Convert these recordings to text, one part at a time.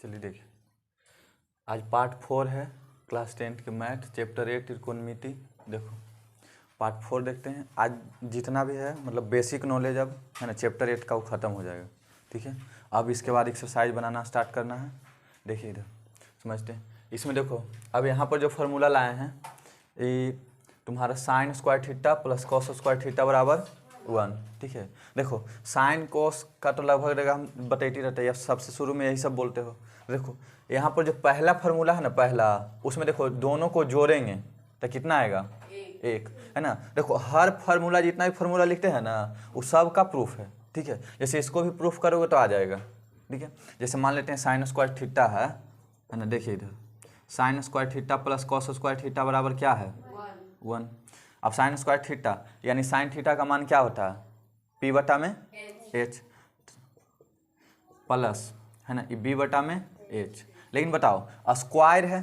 चलिए देखिए, आज पार्ट 4 है क्लास 10 के मैथ चैप्टर 8 त्रिकोणमिति। देखो पार्ट 4 देखते हैं। आज जितना भी है मतलब बेसिक नॉलेज अब है ना चैप्टर 8 का वो ख़त्म हो जाएगा। ठीक है, अब इसके बाद एक्सरसाइज बनाना स्टार्ट करना है। देखिए इधर समझते हैं। इसमें देखो अब यहाँ पर जो फार्मूला लाए हैं ये तुम्हारा sign square theta plus cos square theta बराबर 1। ठीक है, देखो साइन कॉस का तो लगभग रहेगा, हम बतेती रहते हैं, सबसे शुरू में यही सब बोलते हो। देखो यहाँ पर जो पहला फार्मूला है ना, पहला उसमें देखो दोनों को जोड़ेंगे तो कितना आएगा, एक है ना। देखो हर फार्मूला जितना भी फार्मूला लिखते हैं ना वो सब का प्रूफ है। ठीक है, जैसे इसको भी प्रूफ करोगे तो आ जाएगा। ठीक है, जैसे मान लेते हैं साइन स्क्वायर थीटा है ना। देखिए इधर sign square theta plus cos square theta बराबर क्या है, 1। अब साइन स्क्वायर थीटा यानी साइन थीटा का मान क्या होता है, पी बटा में एच प्लस है ना बी बटा में एच। लेकिन बताओ स्क्वायर है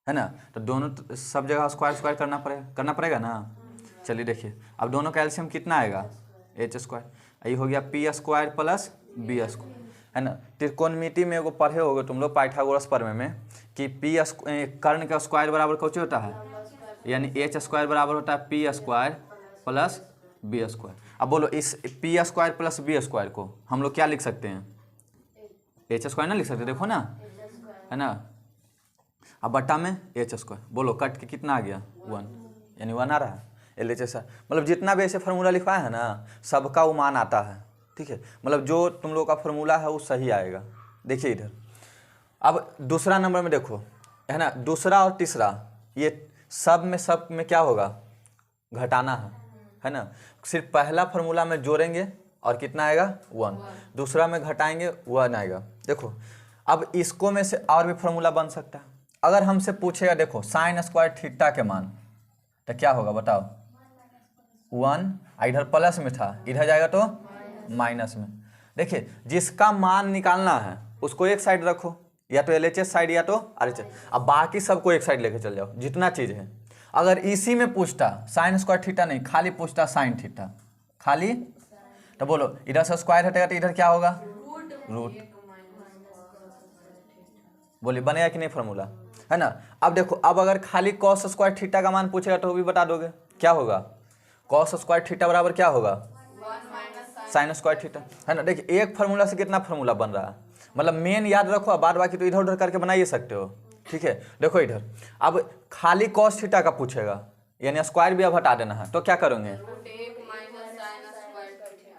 ना, तो दोनों सब जगह स्क्वायर स्क्वायर करना पड़ेगा ना। चलिए देखिए अब दोनों का एलसीएम कितना आएगा, एच स्क्वायर। ये हो गया P square plus B square है ना। त्रिकोणमिति में वो पढ़े होगे तुम लोग पाइथागोरस प्रमेय में कि पी कर्ण का स्क्वायर बराबर कौन होता है, यानी एच स्क्वायर बराबर होता है P square plus B square. अब बोलो इस P square plus B square को हम लोग क्या लिख सकते हैं, एच स्क्वायर ना लिख सकते, देखो ना है ना। अब बटा में एच स्क्वायर, बोलो कट के कितना आ गया, 1, यानी 1 आ रहा है। एल एच एस मतलब जितना भी ऐसे फार्मूला लिखवाया है ना सबका वो मान आता है। ठीक है, मतलब जो तुम लोग का फार्मूला है वो सही आएगा। देखिए इधर अब दूसरा नंबर में देखो है ना, दूसरा और तीसरा ये सब में क्या होगा, घटाना है ना। सिर्फ पहला फार्मूला में जोड़ेंगे और कितना आएगा, 1। दूसरा में घटाएंगे 1 आएगा। देखो अब इसको में से और भी फार्मूला बन सकता है। अगर हमसे पूछेगा देखो साइन स्क्वायर थीटा के मान तो क्या होगा बताओ, 1 इधर प्लस में था, इधर जाएगा तो माइनस में। देखिए जिसका मान निकालना है उसको एक साइड रखो, या तो एलएचएस साइड या तो आरएचएस। अब बाकी सबको एक साइड लेके चल जाओ जितना चीज़ है। अगर इसी में पूछता साइन स्क्वायर थीटा नहीं, खाली पूछता साइन थीटा खाली, तो बोलो इधर से स्क्वायर हटेगा तो इधर क्या होगा, रूट। बोलिए बनेगा कि नहीं फार्मूला, है ना। अब देखो अब अगर खाली कॉस स्क्वायर थीटा का मान पूछेगा तो वो भी बता दोगे क्या होगा, कॉस स्क्वायर थीटा बराबर क्या होगा, साइन स्क्वायर थीटा है ना। देखिए एक फार्मूला से कितना फार्मूला बन रहा है, मतलब मेन याद रखो, बाद बाकी तो इधर उधर करके बना ही सकते हो। ठीक है, देखो इधर अब खाली कॉस थीटा का पूछेगा यानी स्क्वायर भी अब हटा देना है, तो क्या करोगे,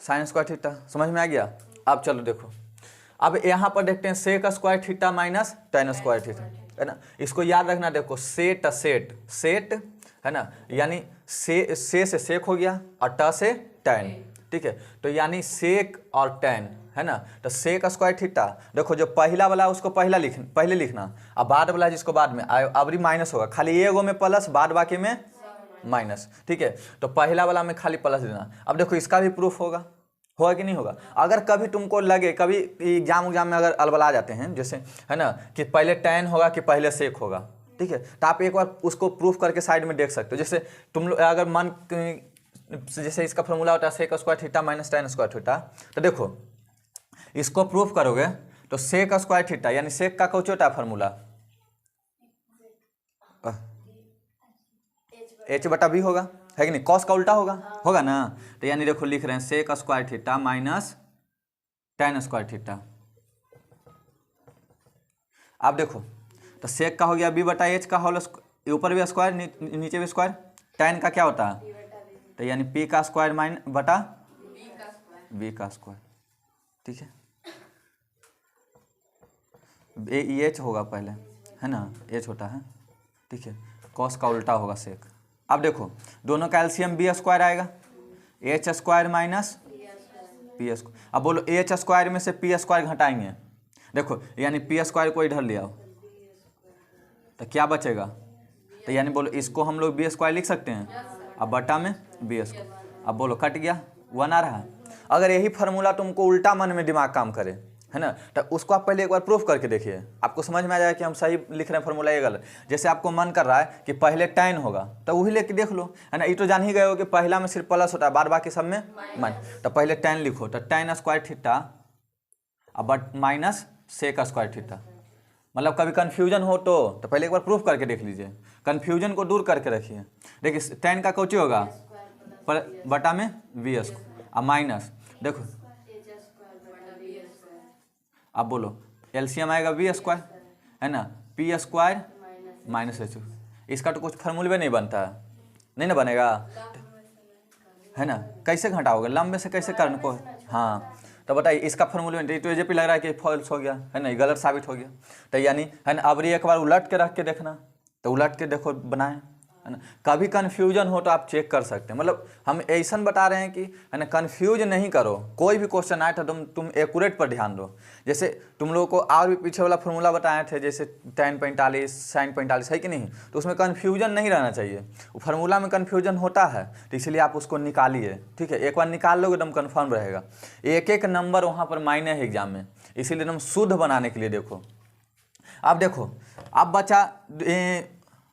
साइन स्क्वायर थीटा। समझ में आ गया। अब चलो देखो अब यहाँ पर देखते हैं sec square theta minus tan square theta है ना। इसको याद रखना, देखो सेट है ना, यानी से सेक हो गया और ट से टेन। ठीक है, तो यानी सेक और टेन है ना। तो सेक स्क्वायर थीटा देखो जो पहला वाला उसको पहले लिखना, अब बाद वाला जिसको बाद में अबरी माइनस होगा, खाली एगो में प्लस बाद बाकी में माइनस। ठीक है, तो पहला वाला में खाली प्लस देना। अब देखो इसका भी प्रूफ होगा कि नहीं होगा। अगर कभी तुमको लगे, कभी एग्जाम में अगर अलबला जाते हैं जैसे है ना कि पहले टेन होगा कि पहले सेक होगा, ठीक है, तो आप एक बार उसको प्रूफ करके साइड में देख सकते हो। जैसे तुम लोग अगर मन जैसे इसका फॉर्मूला होता है sec square theta minus tan square theta, तो देखो इसको प्रूफ करोगे तो सेक स्क्वायर थीटा यानी सेक का कौन होता है फार्मूला, एच बटा बी होगा, है कि नहीं। कॉस का उल्टा होगा ना। तो यानी देखो लिख रहे हैं sec square theta minus tan square theta. अब देखो तो सेक का हो गया बी बटा एच का होल, ऊपर भी स्क्वायर नीचे भी स्क्वायर, टेन का क्या होता है, तो यानी पी का स्क्वायर माइनस बटा बी का स्क्वायर। ठीक है, एच होगा पहले है ना, एच होता है। ठीक है, कॉस का उल्टा होगा सेक। अब देखो दोनों का एलसीएम बी स्क्वायर आएगा, H square minus P square. अब बोलो एच स्क्वायर में से पी स्क्वायर घटाएंगे, देखो यानी पी स्क्वायर को इधर ले आओ तो क्या बचेगा, तो यानी बोलो इसको हम लोग बी स्क्वायर लिख सकते हैं, अब बटा में बी स्क्वायर। अब बोलो कट गया, 1 आ रहा है। अगर यही फार्मूला तुमको उल्टा मन में दिमाग काम करे है ना, तो उसको आप पहले एक बार प्रूफ करके देखिए, आपको समझ में आ जाएगा कि हम सही लिख रहे हैं फार्मूला ये गलत। जैसे आपको मन कर रहा है कि पहले टेन होगा तो वही लेके देख लो है ना। ये तो जान ही गए हो कि पहला में सिर्फ प्लस होता है, बाद बाकी सब में माइनस। तो पहले टेन लिखो, तो टेन स्क्वायर थीटा अब माइनस सेक स्क्वायर थीटा मतलब कभी कन्फ्यूजन हो तो पहले एक बार प्रूफ करके देख लीजिए, कन्फ्यूजन को दूर करके रखिए। देखिए tan का कौची होगा पर बटा में वी स्क्वायर, अब माइनस देखो अब बोलो एलसीएम आएगा वी स्क्वायर है ना, पी स्क्वायर माइनस एच, इसका तो कुछ फार्मूले नहीं बनता है, नहीं ना बनेगा है ना, कैसे घटाओगे लंबे से कैसे करने को। हाँ तो बताइए इसका फार्मूले में तो ये भी लग रहा है कि फॉल्स हो गया है ना, ये गलत साबित हो गया, तो यानी है ना अब एक बार उलट के रख के देखना, तो उलट के देखो बनाए है ना, कभी कन्फ्यूजन हो तो आप चेक कर सकते हैं। मतलब हम ऐसा बता रहे हैं कि है ना कन्फ्यूज नहीं करो, कोई भी क्वेश्चन आए तो तुम एक्यूरेट पर ध्यान दो। जैसे तुम लोगों को और भी पीछे वाला फॉर्मूला बताए थे, जैसे tan 45 sin 45 है कि नहीं, तो उसमें कन्फ्यूजन नहीं रहना चाहिए, वो फार्मूला में कन्फ्यूजन होता है, तो इसलिए आप उसको निकालिए। ठीक है, एक बार निकाल लोगे एकदम कन्फर्म रहेगा, एक एक नंबर वहाँ पर मायने है एग्जाम में, इसीलिए एकदम शुद्ध बनाने के लिए देखो। अब देखो अब बचा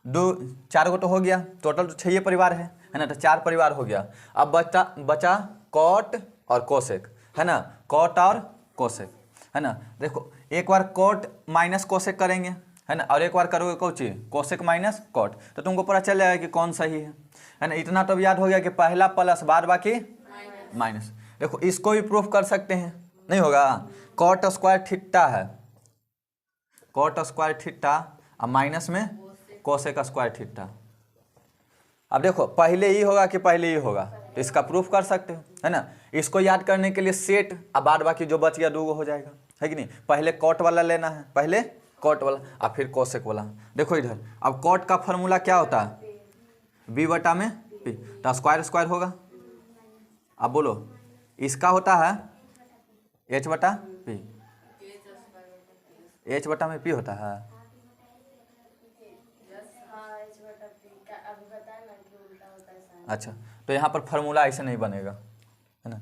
दो चार गो तो हो गया, टोटल तो 6 परिवार है ना, तो 4 परिवार हो गया। अब बचा कॉट और कोसेक है ना, कॉट और कोसेक है ना। देखो एक बार कॉट माइनस कोसेक करेंगे है ना, और एक बार करोगे कौची कोसेक माइनस कॉट, तो तुमको पता चल जाएगा कि कौन सही है ना। इतना तो याद हो गया कि पहला प्लस बाद बाकी माइनस। देखो इसको भी प्रूफ कर सकते हैं, नहीं होगा, कॉट स्क्वायर थीटा है, कॉट स्क्वायर थीटा और माइनस में कोसेक स्क्वायर थीटा। अब देखो पहले ही होगा कि पहले ही होगा, तो इसका प्रूफ कर सकते हो है ना। इसको याद करने के लिए सेट अब बाद बाकी जो बच गया 2 हो जाएगा, है कि नहीं। पहले कॉट वाला लेना है, पहले कॉट वाला और फिर कोसेक वाला। देखो इधर अब कॉट का फॉर्मूला क्या होता है, बी बटा में पी, तो स्क्वायर स्क्वायर होगा। अब बोलो इसका होता है एच बटा पी, एच बटा में पी होता है। अच्छा तो यहाँ पर फार्मूला ऐसे नहीं बनेगा है ना,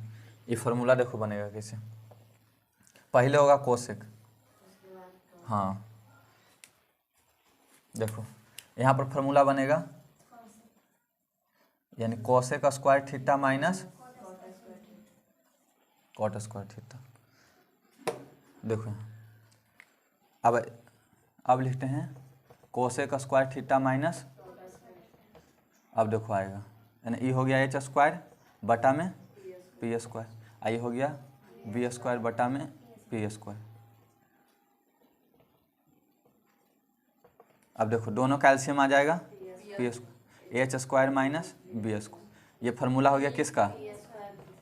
ये फार्मूला देखो बनेगा कैसे, पहले होगा कोसेक, हाँ देखो यहाँ पर फार्मूला बनेगा यानी cosec square theta minus cot square theta. देखो अब लिखते हैं कोसेक स्क्वायर थीटा माइनस, अब देखो आएगा यानी ई हो गया एच स्क्वायर बटा में पी स्क्वायर, आई हो गया बी स्क्वायर बटा में पी स्क्वायर। अब देखो दोनों कैल्शियम आ जाएगा P square, H square minus B square, ये फार्मूला हो गया किसका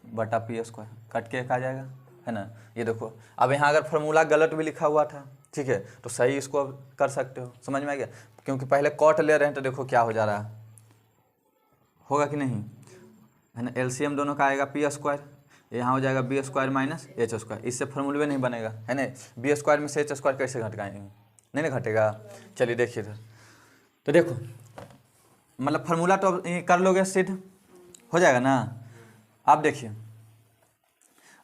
बटा पी स्क्वायर, कट के एक आ जाएगा है ना। ये देखो अब यहाँ अगर फार्मूला गलत भी लिखा हुआ था, ठीक है, तो सही इसको अब कर सकते हो, समझ में आ गया। क्योंकि पहले कॉट ले रहे हैं तो देखो क्या हो जा रहा है, होगा कि नहीं है ना। एलसीएम दोनों का आएगा पी स्क्वायर, यहाँ हो जाएगा B square minus H square, इससे फार्मूले में नहीं बनेगा है ना। बी स्क्वायर में से एच स्क्वायर कैसे घटाएंगे, नहीं ना घटेगा। चलिए देखिए इधर, तो देखो मतलब फार्मूला तो अब कर लोगे सिद्ध हो जाएगा ना। अब देखिए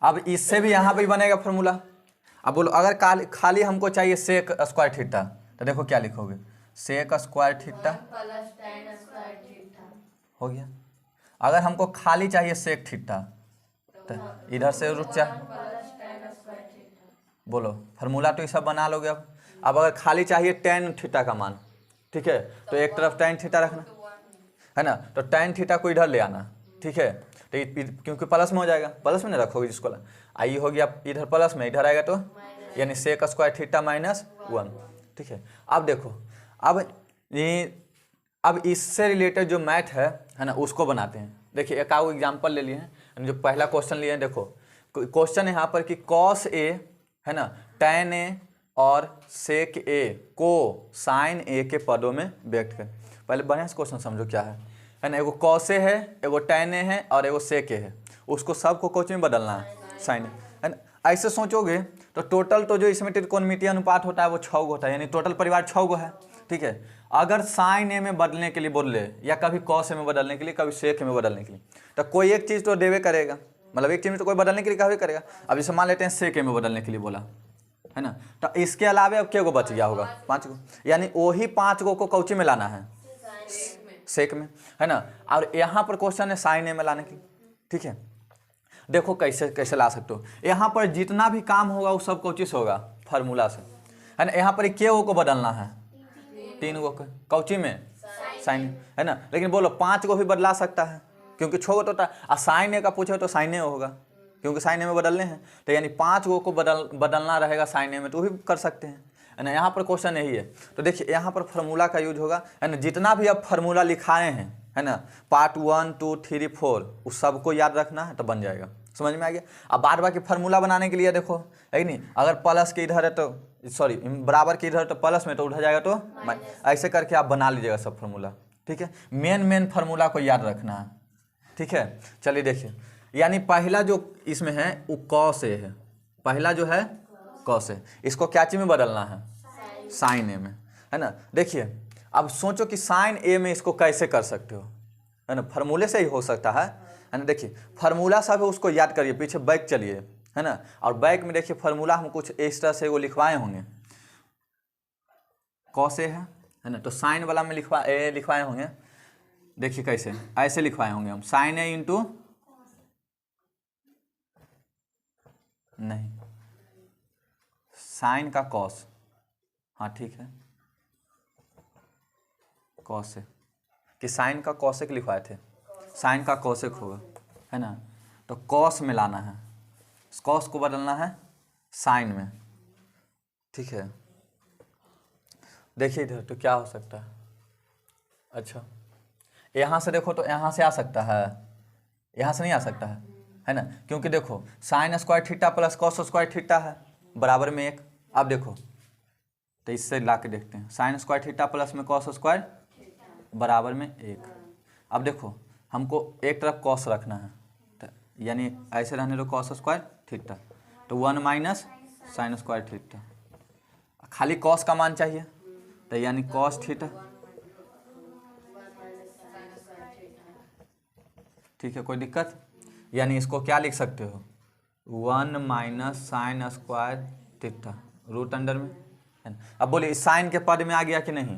अब इससे भी यहाँ पे बनेगा फार्मूला। अब बोलो अगर खाली हमको चाहिए सेक स्क्वायर थीटा, तो देखो क्या लिखोगे, सेक स्क्वायर थीटा हो गया। अगर हमको खाली चाहिए सेक थीटा, तो इधर से रुक जा, बोलो फार्मूला तो ये सब बना लोगे। अब अगर खाली चाहिए टेन थीटा का मान, ठीक है, तो एक तरफ टेन थीटा रखना है ना, तो टेन थीटा को इधर ले आना, ठीक है, तो क्योंकि प्लस में हो जाएगा, प्लस में नहीं रखोगे जिसको, आई हो गया इधर प्लस में, इधर आएगा तो यानी सेक स्क्वायर थीटा माइनस 1, ठीक है। अब देखो अब इससे रिलेटेड जो मैथ है ना उसको बनाते हैं। देखिए एक आगे एग्जाम्पल ले लिए हैं, जो पहला क्वेश्चन लिए हैं, देखो क्वेश्चन है यहाँ पर कि कॉस ए है ना tan ए और सेक ए को साइन ए के पदों में व्यक्त करें। पहले बढ़िया से क्वेश्चन समझो क्या है ना, एगो कॉस ए है, एगो tan ए है और एगो सेक ए है, उसको सबको कोच में बदलना है साइन है ना। ऐसे सोचोगे तो टोटल तो जो इसमें त्रिकोणमितीय अनुपात होता है वो 6 होता है, यानी टोटल परिवार 6 है, ठीक है। अगर साइन ए में बदलने के लिए बोले या कभी कॉस ए में बदलने के लिए, कभी सेक में बदलने के लिए, तो कोई एक चीज़ तो देवे करेगा, मतलब एक चीज़ में तो कोई बदलने के लिए कहवे करेगा। अब जैसे मान लेते हैं सेक ए में बदलने के लिए बोला है ना, तो इसके अलावे अब क्या गो बच गया होगा 5 गो, यानी वही 5 गो को कौची में लाना है सेक में है ना। और यहाँ पर क्वेश्चन है साइन ए में लाने की, ठीक है। देखो कैसे कैसे ला सकते हो, यहाँ पर जितना भी काम होगा वो सब कौची से होगा फार्मूला से है ना। यहाँ पर के ओ को बदलना है, 3 गो कौची में साइन, है ना। लेकिन बोलो 5 को भी बदला सकता है, क्योंकि 6 गो तो साइन ए का पूछे तो साइन ए होगा, क्योंकि साइन ए में बदलने हैं। तो यानी 5 गो को बदलना रहेगा साइन ए में, तो भी कर सकते हैं, है ना। यहाँ पर क्वेश्चन यही है। तो देखिए यहाँ पर फार्मूला का यूज होगा, है ना। जितना भी अब फार्मूला लिखाए हैं, है ना, पार्ट 1 2 3 4, उस सबको याद रखना है तो बन जाएगा। समझ में आ गया। अब बाद बाकी फार्मूला बनाने के लिए देखो, है नहीं, अगर प्लस के इधर है तो सॉरी बराबर के इधर तो प्लस में, तो उधर जाएगा तो ऐसे करके आप बना लीजिएगा सब फार्मूला, ठीक है। मेन फार्मूला को याद रखना है, ठीक है। चलिए देखिए, यानी पहला जो इसमें है वो कॉस ए है, पहला जो है कॉस ए, इसको क्या चीज में बदलना है, साइन ए में, है ना। देखिए अब सोचो कि साइन ए में इसको कैसे कर सकते हो, है ना। फार्मूले से ही हो सकता है ना। देखिए फार्मूला सब है उसको याद करिए, पीछे बैक चलिए, है ना। और बैक में देखिए फार्मूला हम कुछ इस तरह से वो लिखवाए होंगे, कॉस ए है ना, तो साइन वाला में लिखवाए होंगे। देखिए कैसे, ऐसे लिखवाए होंगे हम, साइन ए इंटू नहीं साइन का कॉस, हाँ ठीक है, कॉसेक, कि साइन का कॉसेक लिखवाए थे, साइन का कॉसेक होगा, है ना। तो कॉस में लाना है, कॉस को बदलना है साइन में, ठीक है। देखिए इधर तो क्या हो सकता है, अच्छा यहाँ से देखो तो यहाँ से आ सकता है, यहाँ से नहीं आ सकता है ना, क्योंकि देखो sign square theta plus cos square theta है बराबर में 1। अब देखो तो इससे ला के देखते हैं, साइन स्क्वायर थीटा प्लस में कॉस स्क्वायर बराबर में 1। अब देखो हमको एक तरफ कॉस रखना है, तो यानी ऐसे रहने दो कॉस स्क्वायर थीटा, तो 1 माइनस साइन स्क्वायर थीटा, खाली कॉस का मान चाहिए, तो यानी कॉस थीटा, ठीक है, कोई दिक्कत। यानी इसको क्या लिख सकते हो, 1 minus sine square theta root under में, है ना। अब बोलिए साइन के पद में आ गया कि नहीं,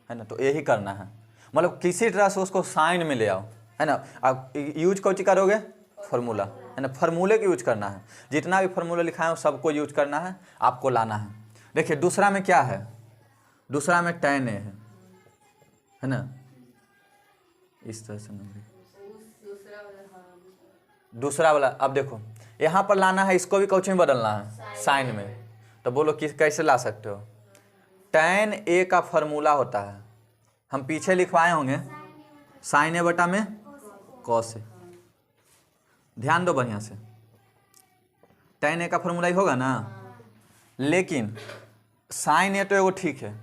है ना, तो यही करना है, मतलब किसी तरह से उसको साइन में ले आओ, है ना। अब यूज कौन सी करोगे, फार्मूला, है ना, फार्मूले का यूज करना है, जितना भी फार्मूला लिखा है सबको यूज करना है, आपको लाना है। देखिए दूसरा में क्या है, दूसरा में tan a है ना, इस तरह से नंबर दूसरा वाला। अब देखो यहाँ पर लाना है, इसको भी कौन में बदलना है, साइन में, तो बोलो कैसे ला सकते हो। tan a का फार्मूला होता है, हम पीछे लिखवाए होंगे साइन ए बटा में कॉस ए, ध्यान दो बढ़िया से, tan a का फार्मूला ही होगा ना। लेकिन साइन ए तो एगो ठीक है,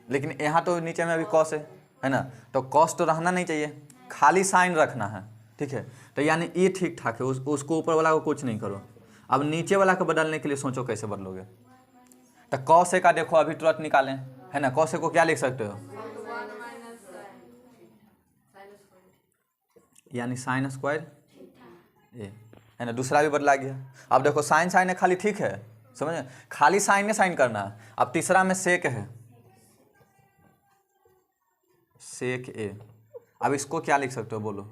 लेकिन यहाँ तो नीचे में अभी कॉस है ना, तो कॉस तो रहना नहीं चाहिए, खाली साइन रखना है, ठीक है। तो यानी ये ठीक ठाक है, उसको ऊपर वाला को कुछ नहीं करो। अब नीचे वाला को बदलने के लिए सोचो कैसे बदलोगे। तो कॉस ए का देखो अभी तुरंत निकालें, है ना, कॉस ए को क्या लिख सकते हो, यानी साइन स्क्वायर ए, है ना, दूसरा भी बदला गया। अब देखो साइन साइन है खाली, ठीक है, समझे, खाली साइन ने साइन करना है। अब तीसरा में सेक है, सेक ए, अब इसको क्या लिख सकते हो बोलो।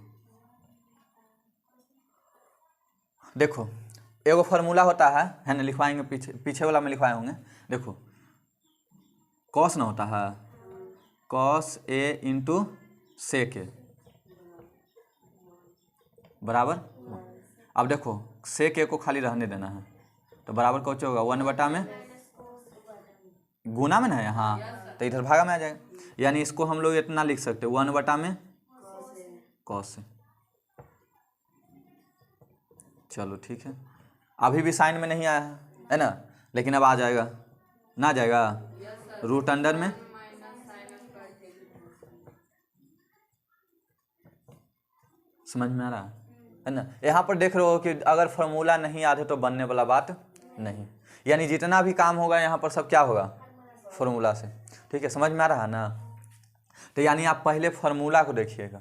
देखो एगो फार्मूला होता है ना, लिखवाएंगे पीछे वाला में लिखवाए होंगे। देखो कॉस ना होता है, कॉस ए इंटू सेक ए बराबर। अब देखो सेक ए को खाली रहने देना है, तो बराबर कौन होगा, 1 बटा में गुना में ना है यहाँ, तो इधर भागा में आ जाएगा। यानी इसको हम लोग इतना लिख सकते हैं, 1 बटा में कॉस। चलो ठीक है, अभी भी साइन में नहीं आया है ना, लेकिन अब आ जाएगा ना, जाएगा रूट अंडर में, समझ में आ रहा है ना। यहाँ पर देख रहे हो कि अगर फार्मूला नहीं याद है तो बनने वाला बात नहीं, यानी जितना भी काम होगा यहाँ पर सब क्या होगा, फार्मूला से, ठीक है, समझ में आ रहा है ना। तो यानी आप पहले फार्मूला को देखिएगा,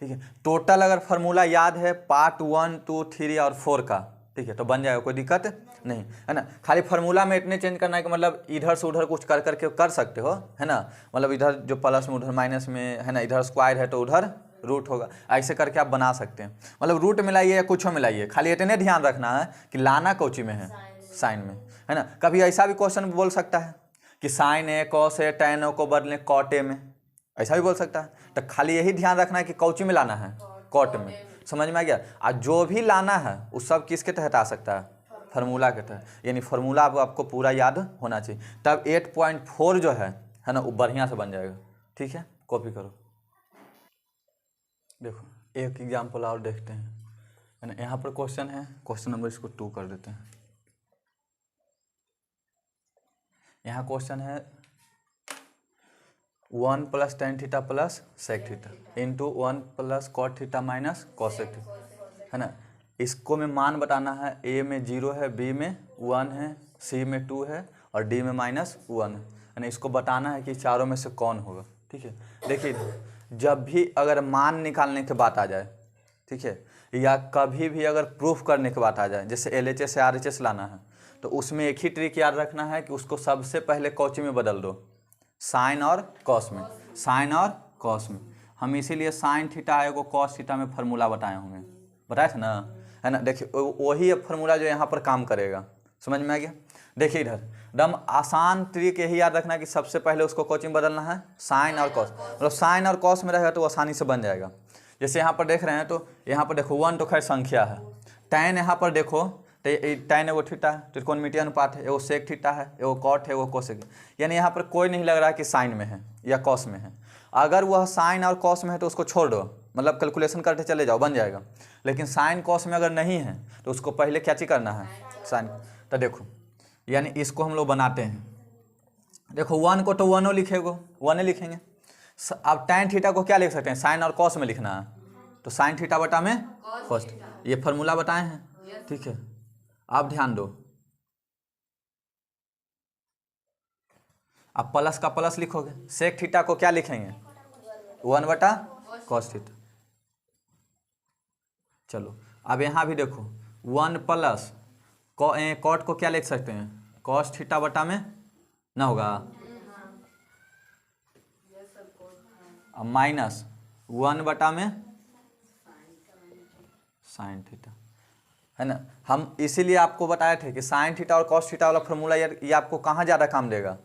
ठीक है। टोटल अगर फार्मूला याद है पार्ट 1 2 3 और 4 का, ठीक है, तो बन जाएगा, कोई दिक्कत नहीं, है ना। खाली फार्मूला में इतने चेंज करना है कि मतलब इधर से उधर कुछ कर करके कर सकते हो, है ना, मतलब इधर जो प्लस में उधर माइनस में, है ना, इधर स्क्वायर है तो उधर रूट होगा, ऐसे करके आप बना सकते हैं। मतलब रूट मिलाइए या कुछ मिलाइए, खाली इतने ध्यान रखना है कि लाना कौची में है, साइन में, है ना। कभी ऐसा भी क्वेश्चन बोल सकता है कि sign A cos A tan A को बदलें कॉट ए में, ऐसा भी बोल सकता है। तो खाली यही ध्यान रखना है कि कौची में लाना है, कॉट में। समझ में आ गया। और जो भी लाना है वो सब किसके तहत आ सकता है, फार्मूला के तहत। यानी फार्मूला आपको पूरा याद होना चाहिए, तब 8.4 जो है ना, वो बढ़िया से बन जाएगा। ठीक है, कॉपी करो। देखो एक एग्जाम्पल और देखते हैं, है ना। यहाँ पर क्वेश्चन है, क्वेश्चन नंबर इसको 2 कर देते हैं। यहाँ क्वेश्चन है 1 + tan theta plus sec theta into 1 + cot theta minus cos sec theta, है ना। इसको में मान बताना है, ए में 0 है, बी में 1 है, सी में 2 है और डी में -1 है ना। इसको बताना है कि चारों में से कौन होगा। ठीक है, देखिए जब भी अगर मान निकालने की बात आ जाए, ठीक है, या कभी भी अगर प्रूफ करने की बात आ जाए, जैसे LHS से RHS लाना है, तो उसमें एक ही ट्रिक याद रखना है कि उसको सबसे पहले कौची में बदल दो, साइन और कॉस में। साइन और कॉस में हम इसीलिए साइन थीटा है को कॉस थीटा में फार्मूला बताए होंगे, बताए थे ना, है ना। देखिए वही फार्मूला जो यहाँ पर काम करेगा। समझ में आ गया। देखिए इधर एकदम आसान ट्रिक यही याद रखना है कि सबसे पहले उसको कौची में बदलना है, साइन और कॉस। मतलब साइन और कॉस में रहेगा तो आसानी से बन जाएगा। जैसे यहाँ पर देख रहे हैं, तो यहाँ पर देखो 1 तो खैर संख्या है, टैन यहाँ पर देखो तो टैन एगो थीटा है, त्रिकोणमितीय अनुपात है, एगो सेक थीटा है, एगो कॉट है, एगो कोसेक। यानी यहाँ पर कोई नहीं लग रहा है कि साइन में है या कॉस में है। अगर वह साइन और कॉस में है तो उसको छोड़ दो, मतलब कैलकुलेशन करते चले जाओ, बन जाएगा। लेकिन साइन कॉस में अगर नहीं है तो उसको पहले क्या चीज करना है, साइन। तो देखो यानी इसको हम लोग बनाते हैं। देखो 1 को तो 1 लिखेगो, 1 लिखेंगे। अब टैन थीटा को क्या लिख सकते हैं, साइन और कॉस में लिखना है, तो साइन थीटा बटा में कॉस। ये फार्मूला बताए हैं। ठीक है, आप ध्यान दो। अब प्लस का प्लस लिखोगे, सेक थीटा को क्या लिखेंगे, 1 बटा कॉस थीटा। चलो अब यहाँ भी देखो 1 प्लस कॉट को क्या लिख सकते हैं, कॉस थीटा बटा में ना होगा, अब -1 बटा में साइन थीटा, है ना। हम इसीलिए आपको बताए थे कि साइन थीटा और कॉस थीटा वाला फार्मूला ये आपको कहाँ ज़्यादा काम देगा,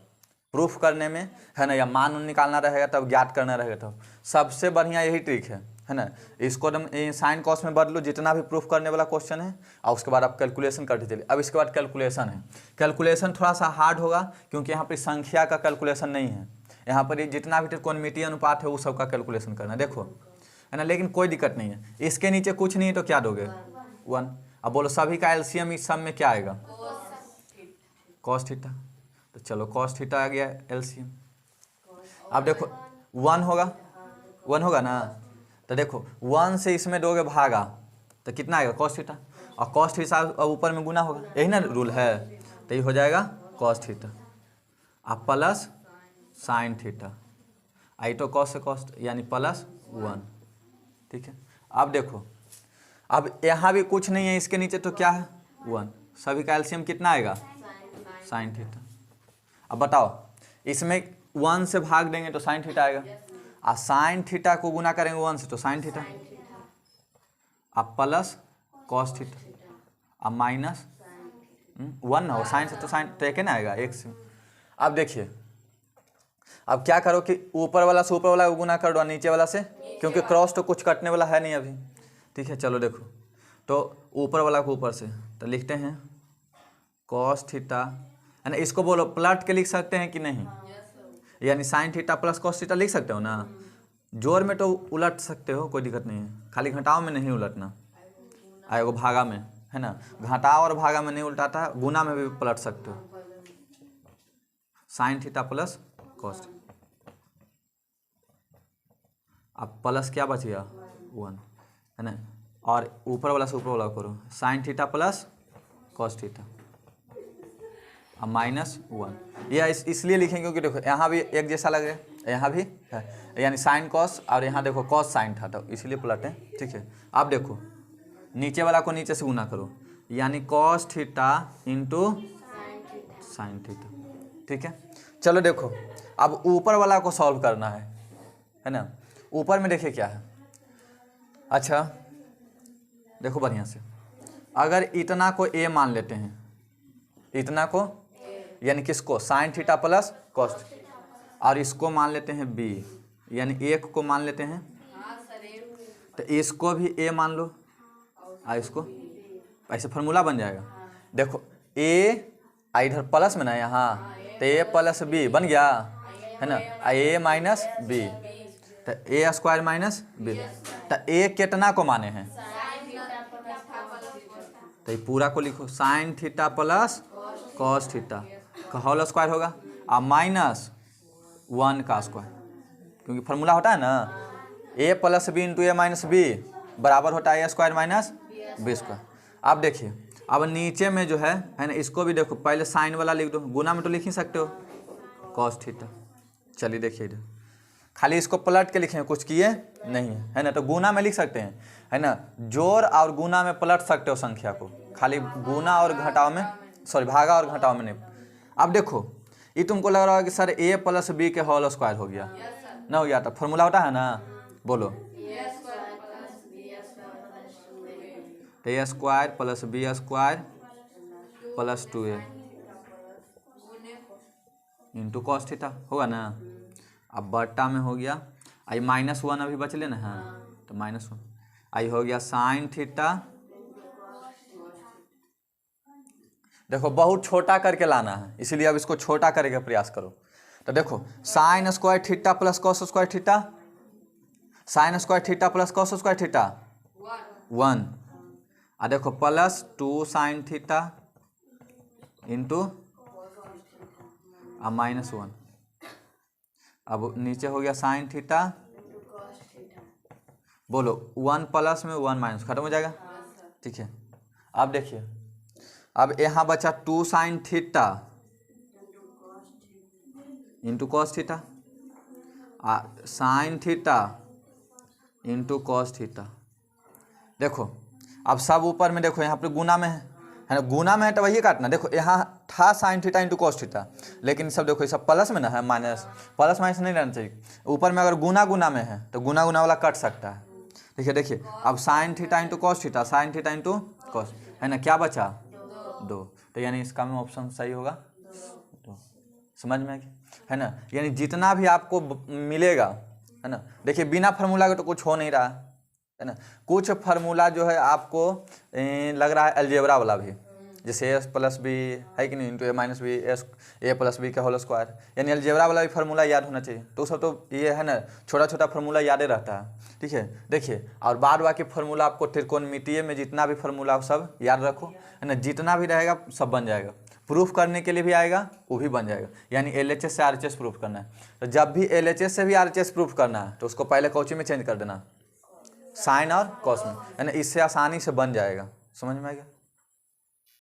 प्रूफ करने में, है ना। या मान निकालना रहेगा तब, ज्ञात करना रहेगा तब। सबसे बढ़िया यही ट्रिक है ना। इसको एकदम साइन कॉस में बदलो जितना भी प्रूफ करने वाला क्वेश्चन है, और उसके बाद आप कैलकुलेशन करते चलिए। अब इसके बाद कैलकुलेशन है। कैलकुलेशन थोड़ा सा हार्ड होगा क्योंकि यहाँ पर संख्या का कैलकुलेशन नहीं है। यहाँ पर जितना भी त्रिकोणमितीय अनुपात है वो सब का कैलकुलेशन करना, देखो, है ना। लेकिन कोई दिक्कत नहीं है, इसके नीचे कुछ नहीं है तो क्या दोगे, 1। अब बोलो सभी का एलसीएम इस सब में क्या आएगा, कॉस थीटा। तो चलो कॉस थीटा आ गया एलसीएम। अब देखो 1 होगा, 1 होगा ना। तो देखो 1 से इसमें दोगे भागा तो कितना आएगा, कॉस थीटा। और कॉस थीटा ऊपर में गुना होगा, यही ना रूल है। तो ये हो जाएगा कॉस थीटा, अब प्लस साइन थीटा, आई तो कॉस से कॉस यानी +1। ठीक है, अब देखो, अब यहाँ भी कुछ नहीं है, इसके नीचे तो क्या है, 1। सभी का एलसीएम कितना आएगा, साइन थीटा। अब बताओ इसमें 1 से भाग देंगे तो साइन थीटा आएगा, और साइन थीटा को गुना करेंगे 1 से तो साइन थीटा, अब प्लस कॉस थीटा, अब -1 ना हो, साइन से तो साइन तो एक ना आएगा, 1 से। अब देखिए अब क्या करो कि ऊपर वाला से ऊपर वाला गुना कर दो, नीचे वाला से, क्योंकि क्रॉस तो कुछ कटने वाला है नहीं अभी। ठीक है, चलो देखो, तो ऊपर वाला को ऊपर से तो लिखते हैं कॉस थीटा, है ना। इसको बोलो पलट के लिख सकते हैं कि नहीं, यानी sine theta plus cos theta लिख सकते हो ना। जोर में तो उलट सकते हो, कोई दिक्कत नहीं है, खाली घटाव में नहीं उलटना, आएगा भागा में, है ना। घटाव और भागा में नहीं उल्टाता है, गुना में भी पलट सकते हो। साइन थीटा प्लस कॉस, अब प्लस क्या बच गया, 1, है ना। और ऊपर वाला से ऊपर वाला करो, sine theta plus cos theta, अब -1। यह इसलिए लिखेंगे क्योंकि देखो यहाँ भी एक जैसा लग रहा है, यहाँ भी है, यानी साइन कॉस, और यहाँ देखो कॉस साइन था, तो इसलिए पलटे। ठीक है, अब देखो नीचे वाला को नीचे से गुना करो, यानी cos theta into sine theta. ठीक है, चलो देखो अब ऊपर वाला को सॉल्व करना है ना। ऊपर में देखिए क्या है, अच्छा देखो बढ़िया से, अगर इतना को ए मान लेते हैं, इतना को यानी किसको, साइन थीटा प्लस कॉस, और इसको मान लेते हैं बी, यानी एक को मान लेते हैं, तो इसको भी ए मान लो, इसको ऐसे फार्मूला बन जाएगा। देखो ए इधर प्लस में ना यहाँ, तो ए प्लस बी बन गया है ना, ए माइनस बी, तो ए स्क्वायर माइनस बी, तो ए कितना को माने हैं, तो ये पूरा को लिखो, sine theta plus cos theta का होल स्क्वायर होगा, और माइनस 1 का स्क्वायर, क्योंकि फार्मूला होता है ना ए प्लस बी इंटू ए माइनस बी बराबर होता है ए स्क्वायर माइनस बी स्क्वायर। अब देखिए, अब नीचे में जो है ना, इसको भी देखो, पहले साइन वाला लिख दो, गुना में तो लिख ही सकते हो कॉस थीटा। चलिए देखिए इधर खाली इसको पलट के लिखे, कुछ किए नहीं है ना, तो गुना में लिख सकते हैं है ना, जोड़ और गुना में पलट सकते हो संख्या को, खाली गुना और घटाव में, सॉरी भागा और घटाव में नहीं। अब देखो ये तुमको लग रहा है कि सर ए प्लस बी के होल स्क्वायर हो गया, ना हो गया, तो फॉर्मूला होता है ना, बोलो, तो A square plus B square plus 2a into cos theta होगा ना। अब बट्टा में हो गया, आई -1 अभी बच लेना है, तो -1 आई हो गया साइन थीटा, देखो बहुत छोटा करके लाना है, इसीलिए अब इसको छोटा करने का प्रयास करो। तो देखो sign square theta plus cos square theta, sign square theta plus cos square theta 1, और देखो प्लस 2 साइन थीटा इंटू -1, अब नीचे हो गया साइन थीटा, बोलो 1 प्लस में 1 माइनस, खत्म हो जाएगा, ठीक है। अब देखिए, अब यहाँ बचा 2 sine theta into cos theta, sine theta into cos theta. देखो अब सब ऊपर में देखो, यहाँ पे गुना में है ना, गुना में है तो वही काटना। देखो यहाँ था sine theta into cos theta, लेकिन सब देखो ये सब प्लस में ना है, माइनस, प्लस माइनस नहीं रहना चाहिए। ऊपर में अगर गुना गुना में है तो गुना गुना वाला कट सकता है। देखिए देखिए, अब sine theta into cos theta, sine theta into cos, है ना, क्या बचा 2, तो यानी इसका में ऑप्शन सही होगा 2। समझ में आ गया है ना, यानी जितना भी आपको मिलेगा है ना, देखिए बिना फार्मूला के तो कुछ हो नहीं रहा है ना, कुछ फार्मूला जो है आपको लग रहा है अलजेब्रा वाला भी, जैसे ए प्लस बी है कि नहीं, इंटू ए माइनस बी ए प्लस बी का होल स्क्वायर, यानी अलजेब्रा वाला भी फार्मूला याद होना चाहिए। तो सब तो ये है ना, छोटा छोटा फार्मूला याद रहता है, ठीक है। देखिए और बाद बाकी फार्मूला आपको त्रिकोणमितीय में जितना भी फार्मूला सब याद रखो है ना, जितना भी रहेगा सब बन जाएगा। प्रूफ करने के लिए भी आएगा, वो भी बन जाएगा, यानी LHS से RHS प्रूफ करना है, तो जब भी LHS से भी RHS प्रूफ करना है तो उसको पहले कौची में चेंज कर देना, साइन और कॉस में, है ना, इससे आसानी से बन जाएगा। समझ में आ गया।